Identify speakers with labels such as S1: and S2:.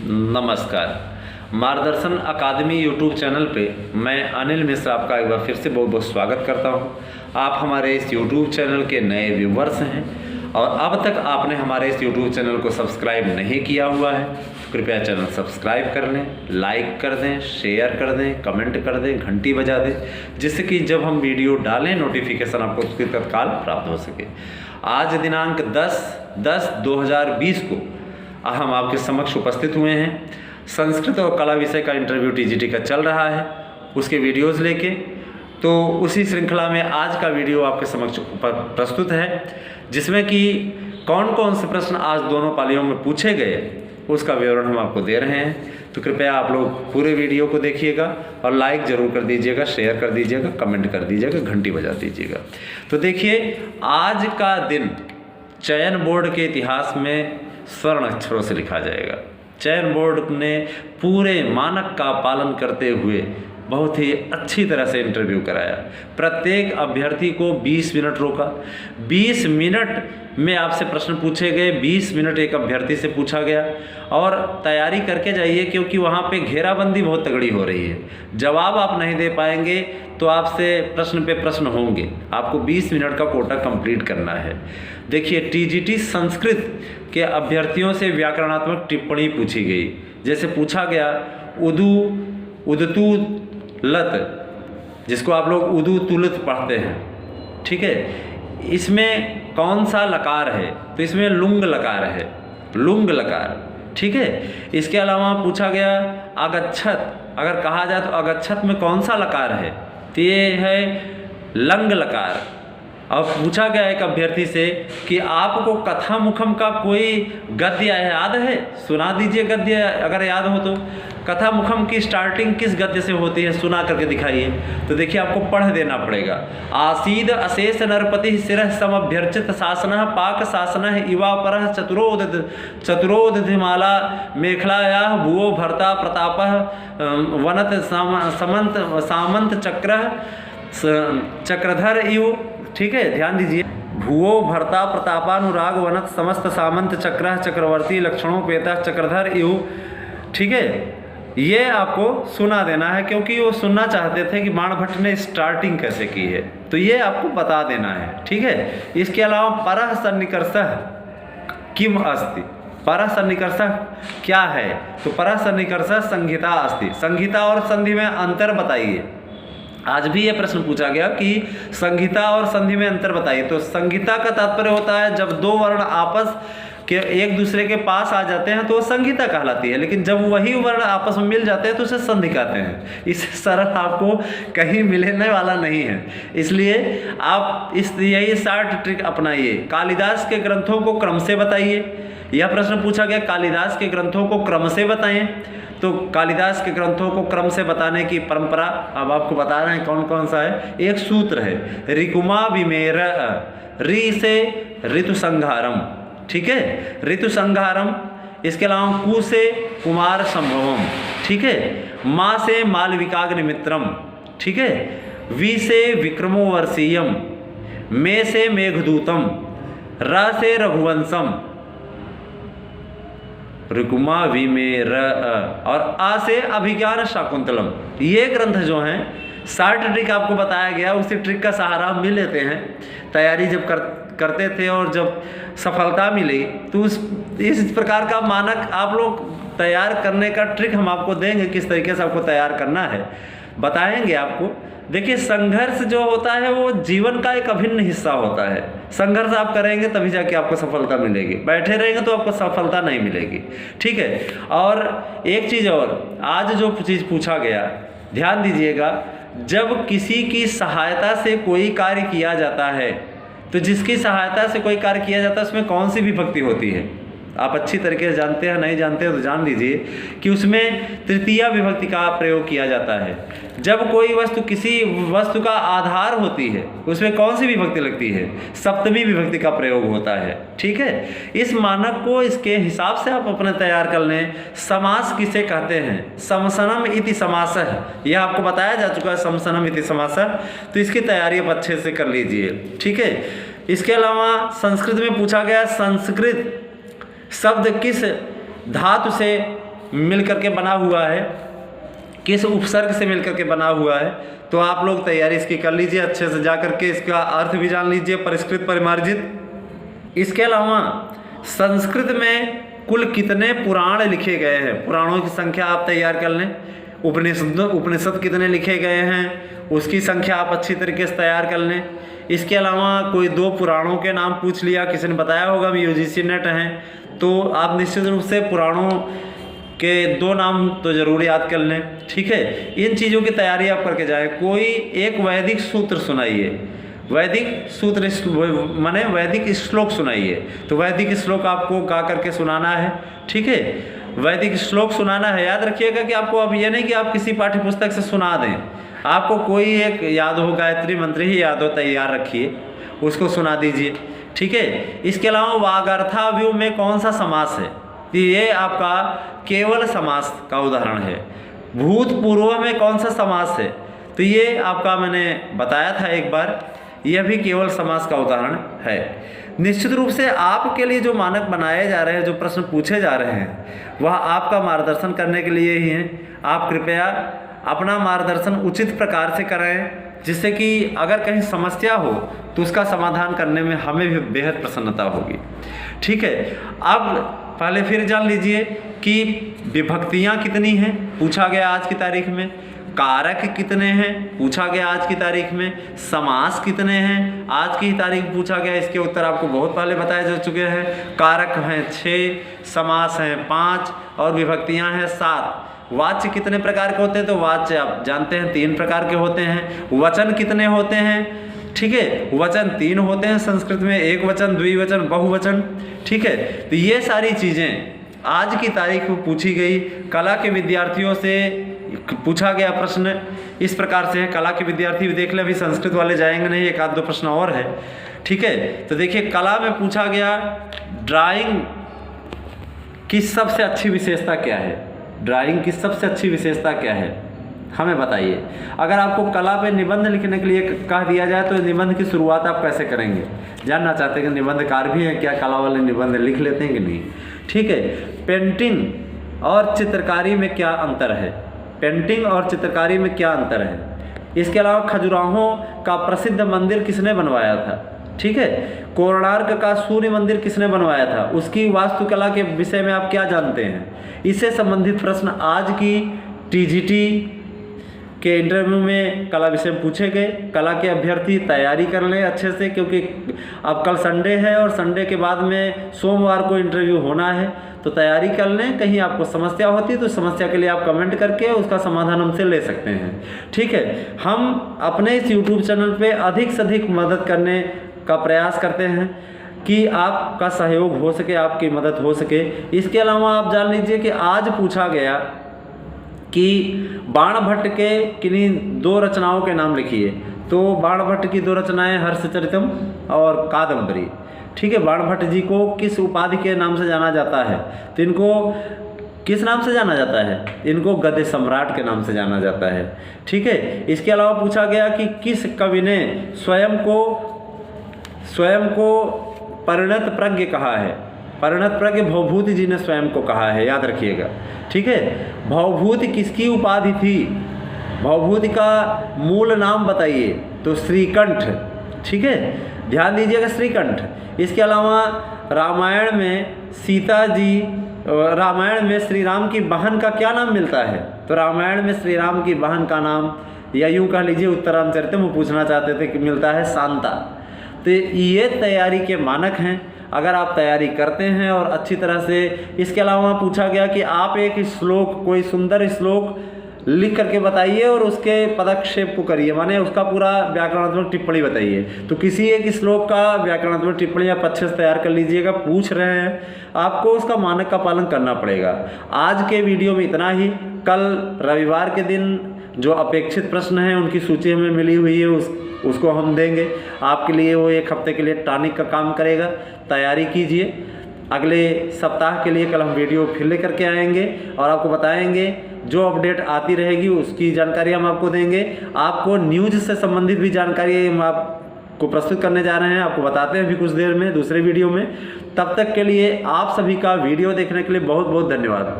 S1: नमस्कार। मार्गदर्शन अकादमी YouTube channel पे मैं अनिल मिश्रा आपका एक बार फिर से बहुत बहुत स्वागत करता हूँ। आप हमारे इस यूट्यूब चैनल के नए व्यूवर्स हैं और अब तक आपने हमारे इस यूट्यूब चैनल को सब्सक्राइब नहीं किया हुआ है तो कृपया चैनल सब्सक्राइब कर लें, लाइक कर दें, शेयर कर दें, कमेंट कर दें, घंटी बजा दें, जिससे कि जब हम वीडियो डालें नोटिफिकेशन आपको उसकी तत्काल प्राप्त हो सके। आज दिनांक 10/10/2020 को हम आपके समक्ष उपस्थित हुए हैं। संस्कृत और कला विषय का इंटरव्यू टीजीटी का चल रहा है, उसके वीडियोस लेके। तो उसी श्रृंखला में आज का वीडियो आपके समक्ष प्रस्तुत है, जिसमें कि कौन कौन से प्रश्न आज दोनों पालियों में पूछे गए उसका विवरण हम आपको दे रहे हैं। तो कृपया आप लोग पूरे वीडियो को देखिएगा और लाइक ज़रूर कर दीजिएगा, शेयर कर दीजिएगा, कमेंट कर दीजिएगा, घंटी बजा दीजिएगा। तो देखिए, आज का दिन चयन बोर्ड के इतिहास में स्वर्ण अक्षरों से लिखा जाएगा। चयन बोर्ड ने पूरे मानक का पालन करते हुए बहुत ही अच्छी तरह से इंटरव्यू कराया। प्रत्येक अभ्यर्थी को 20 मिनट रोका। 20 मिनट में आपसे प्रश्न पूछे गए, 20 मिनट एक अभ्यर्थी से पूछा गया। और तैयारी करके जाइए, क्योंकि वहाँ पे घेराबंदी बहुत तगड़ी हो रही है। जवाब आप नहीं दे पाएंगे तो आपसे प्रश्न पे प्रश्न होंगे। आपको 20 मिनट का कोटा कंप्लीट करना है। देखिए, टीजीटी संस्कृत के अभ्यर्थियों से व्याकरणात्मक टिप्पणी पूछी गई। जैसे पूछा गया उदतु लत, जिसको आप लोग उदू तुलत पढ़ते हैं, ठीक है। इसमें कौन सा लकार है? तो इसमें लुंग लकार है, लुंग लकार, ठीक है। इसके अलावा पूछा गया अगच्छत, अगर कहा जाए तो अगच्छत में कौन सा लकार है? तो ये है लंग लकार। अब पूछा गया एक अभ्यर्थी से कि आपको कथा मुखम का कोई गद्य याद है? सुना दीजिए गद्य, अगर याद हो तो। कथा मुखम की स्टार्टिंग किस गद्य से होती है, सुना करके दिखाइए। तो देखिए, आपको पढ़ देना पड़ेगा। आसीद अशेष नरपति शिरः समभ्यर्चित शासनः पाक शासनः इवा परः चतुरोदधिमाला मेखलाया भुवो भर्ता प्रतापः वनत सामंत चक्रधर इव, ठीक है, ध्यान दीजिए। भुवो भर्ता प्रतापानुराग वनत समस्त सामंत चक्र चक्रवर्ती लक्षणोपेता चक्रधर इव, ठीक है। ये आपको सुना देना है, क्योंकि वो सुनना चाहते थे कि बाणभट्ट ने स्टार्टिंग कैसे की है, तो ये आपको बता देना है, ठीक है। इसके अलावा परः सन्निकर्षः किम अस्ति, परः सन्निकर्षः क्या है? तो परः सन्निकर्षः संहिता अस्ति। संहिता और संधि में अंतर बताइए। आज भी ये प्रश्न पूछा गया कि संहिता और संधि में अंतर बताइए। तो संहिता का तात्पर्य होता है जब दो वर्ण आपस के एक दूसरे के पास आ जाते हैं तो वो संहिता कहलाती है, लेकिन जब वही वर्ण आपस में मिल जाते हैं तो उसे संधि कहते हैं। इससे सरल आपको कहीं मिलने वाला नहीं है, इसलिए आप यही 60 ट्रिक अपनाइए। कालिदास के ग्रंथों को क्रम से बताइए। यह प्रश्न पूछा गया, कालिदास के ग्रंथों को क्रम से बताएं। तो कालिदास के ग्रंथों को क्रम से बताने की परंपरा अब आपको बता रहे हैं कौन कौन सा है। एक सूत्र है ऋकुमा विमेर, रि से ऋतु संहारम, ठीक है, ऋतु संहारम। इसके अलावा कु से कुमार संभवम, ठीक है। मा से मालविकाग्निमित्रम, ठीक है। वी से विक्रमो वर्षीयम, मे से मेघदूतम, र से रघुवंशम, ऋकुमा विमेर, और आ से अभिज्ञान शाकुंतलम। ये ग्रंथ जो हैं 60 ट्रिक आपको बताया गया, उसी ट्रिक का सहारा हम भी लेते हैं। तैयारी जब करते थे और जब सफलता मिली तो इस प्रकार का मानक आप लोग तैयार करने का ट्रिक हम आपको देंगे, किस तरीके से आपको तैयार करना है बताएंगे आपको। देखिए, संघर्ष जो होता है वो जीवन का एक अभिन्न हिस्सा होता है। संघर्ष आप करेंगे तभी जाके आपको सफलता मिलेगी, बैठे रहेंगे तो आपको सफलता नहीं मिलेगी, ठीक है। और एक चीज़ और, आज जो चीज़ पूछा गया ध्यान दीजिएगा, जब किसी की सहायता से कोई कार्य किया जाता है तो जिसकी सहायता से कोई कार्य किया जाता है उसमें कौन सी विभक्ति होती है? आप अच्छी तरीके से जानते हैं, नहीं जानते हैं तो जान लीजिए कि उसमें तृतीया विभक्ति का प्रयोग किया जाता है। जब कोई वस्तु किसी वस्तु का आधार होती है उसमें कौन सी विभक्ति लगती है? सप्तमी विभक्ति का प्रयोग होता है, ठीक है। इस मानक को इसके हिसाब से आप अपने तैयार कर लें। समास किसे कहते हैं? समसनम इति समासः, यह आपको बताया जा चुका है समसनम इति समासः। तो इसकी तैयारी आप अच्छे से कर लीजिए, ठीक है। इसके अलावा संस्कृत में पूछा गया, संस्कृत शब्द किस धातु से मिल करके बना हुआ है, किस उपसर्ग से मिल करके बना हुआ है, तो आप लोग तैयारी इसकी कर लीजिए, अच्छे से जा करके इसका अर्थ भी जान लीजिए, परिष्कृत परिमार्जित। इसके अलावा संस्कृत में कुल कितने पुराण लिखे गए हैं, पुराणों की संख्या आप तैयार कर लें। उपनिषद कितने लिखे गए हैं उसकी संख्या आप अच्छी तरीके से तैयार कर लें। इसके अलावा कोई 2 पुराणों के नाम पूछ लिया, किसी ने बताया होगा UGC नेट हैं, तो आप निश्चित रूप से पुराणों के 2 नाम तो ज़रूर याद कर लें। ठीक है, इन चीज़ों की तैयारी आप करके जाए। कोई एक वैदिक सूत्र सुनाइए, वैदिक सूत्र माने वैदिक श्लोक सुनाइए, तो वैदिक श्लोक आपको गा करके सुनाना है। ठीक है, वैदिक श्लोक सुनाना है। याद रखिएगा कि आपको अब ये नहीं कि आप किसी पाठ्य पुस्तक से सुना दें, आपको कोई एक याद हो, गायत्री मंत्र ही याद हो, तैयार रखिए, उसको सुना दीजिए। ठीक है, इसके अलावा वागर्थाव्यूह में कौन सा समास है, ये आपका केवल समास का उदाहरण है। भूतपूर्व में कौन सा समास है, तो ये आपका मैंने बताया था एक बार, यह भी केवल समास का उदाहरण है। निश्चित रूप से आपके लिए जो मानक बनाए जा रहे हैं, जो प्रश्न पूछे जा रहे हैं, वह आपका मार्गदर्शन करने के लिए ही हैं। आप कृपया अपना मार्गदर्शन उचित प्रकार से करें, जिससे कि अगर कहीं समस्या हो तो उसका समाधान करने में हमें भी बेहद प्रसन्नता होगी। ठीक है, अब पहले फिर जान लीजिए कि विभक्तियाँ कितनी हैं, पूछा गया आज की तारीख में। कारक कितने हैं, पूछा गया आज की तारीख में। समास कितने हैं, आज की तारीख पूछा गया। इसके उत्तर आपको बहुत पहले बताए जा चुके हैं। कारक हैं 6, समास हैं 5 और विभक्तियां हैं 7। वाच्य कितने प्रकार के होते हैं, तो वाच्य आप जानते हैं 3 प्रकार के होते हैं। वचन कितने होते हैं, ठीक है, वचन 3 होते हैं संस्कृत में, एक वचन, द्विवचन, बहुवचन। ठीक है, तो ये सारी चीज़ें आज की तारीख में पूछी गई। कला के विद्यार्थियों से पूछा गया प्रश्न इस प्रकार से है, कला के विद्यार्थी भी देख लें, अभी संस्कृत वाले जाएंगे नहीं, एक आध 2 प्रश्न और है। ठीक है, तो देखिए कला में पूछा गया ड्राइंग की सबसे अच्छी विशेषता क्या है, ड्राइंग की सबसे अच्छी विशेषता क्या है, हमें बताइए। अगर आपको कला पे निबंध लिखने के लिए कह दिया जाए तो निबंध की शुरुआत आप कैसे करेंगे, जानना चाहते हैं कि निबंधकार भी हैं क्या, कला वाले निबंध लिख लेते हैं कि नहीं। ठीक है, पेंटिंग और चित्रकारी में क्या अंतर है, पेंटिंग और चित्रकारी में क्या अंतर है। इसके अलावा खजुराहो का प्रसिद्ध मंदिर किसने बनवाया था। ठीक है, कोणार्क का सूर्य मंदिर किसने बनवाया था, उसकी वास्तुकला के विषय में आप क्या जानते हैं। इससे संबंधित प्रश्न आज की TGT के इंटरव्यू में कला विषय पूछे गए। कला के अभ्यर्थी तैयारी कर लें अच्छे से, क्योंकि अब कल संडे है और संडे के बाद में सोमवार को इंटरव्यू होना है, तो तैयारी कर लें। कहीं आपको समस्या होती है तो समस्या के लिए आप कमेंट करके उसका समाधान हमसे ले सकते हैं। ठीक है, हम अपने इस YouTube चैनल पे अधिक से अधिक मदद करने का प्रयास करते हैं कि आपका सहयोग हो सके, आपकी मदद हो सके। इसके अलावा आप जान लीजिए कि आज पूछा गया कि बाणभट्ट के किन्हीं 2 रचनाओं के नाम लिखिए, तो बाणभट्ट की 2 रचनाएं हर्षचरितम और कादम्बरी। ठीक है, बाणभट्ट जी को किस उपाधि के नाम से जाना जाता है, तो इनको किस नाम से जाना जाता है, इनको गद्य सम्राट के नाम से जाना जाता है। ठीक है, इसके अलावा पूछा गया कि किस कवि ने स्वयं को परिणत प्रज्ञ कहा है, परिणत प्रज्ञ भवभूति जी ने स्वयं को कहा है, याद रखिएगा। ठीक है, भवभूति किसकी उपाधि थी, भवभूति का मूल नाम बताइए, तो श्रीकंठ। ठीक है, ध्यान दीजिएगा, श्रीकंठ। इसके अलावा रामायण में श्री राम की बहन का क्या नाम मिलता है, तो रामायण में श्री राम की बहन का नाम, या यूँ कह लीजिए उत्तरामचरितम में पूछना चाहते थे कि मिलता है शांता। तो ये तैयारी के मानक हैं, अगर आप तैयारी करते हैं और अच्छी तरह से। इसके अलावा पूछा गया कि आप एक श्लोक, कोई सुंदर श्लोक लिख करके बताइए और उसके पदक्षेप को करिए, माने उसका पूरा व्याकरणात्मक टिप्पणी बताइए। तो किसी एक श्लोक का व्याकरणात्मक टिप्पणी आप अच्छे से तैयार कर लीजिएगा। पूछ रहे हैं, आपको उसका मानक का पालन करना पड़ेगा। आज के वीडियो में इतना ही। कल रविवार के दिन जो अपेक्षित प्रश्न हैं उनकी सूची हमें मिली हुई है, उसको हम देंगे आपके लिए। वो 1 हफ्ते के लिए टॉनिक का काम करेगा। तैयारी कीजिए। अगले सप्ताह के लिए कल हम वीडियो फिर लेकर के आएंगे और आपको बताएंगे, जो अपडेट आती रहेगी उसकी जानकारी हम आपको देंगे। आपको न्यूज़ से संबंधित भी जानकारी हम आपको प्रस्तुत करने जा रहे हैं, आपको बताते हैं अभी कुछ देर में दूसरे वीडियो में। तब तक के लिए आप सभी का वीडियो देखने के लिए बहुत बहुत धन्यवाद।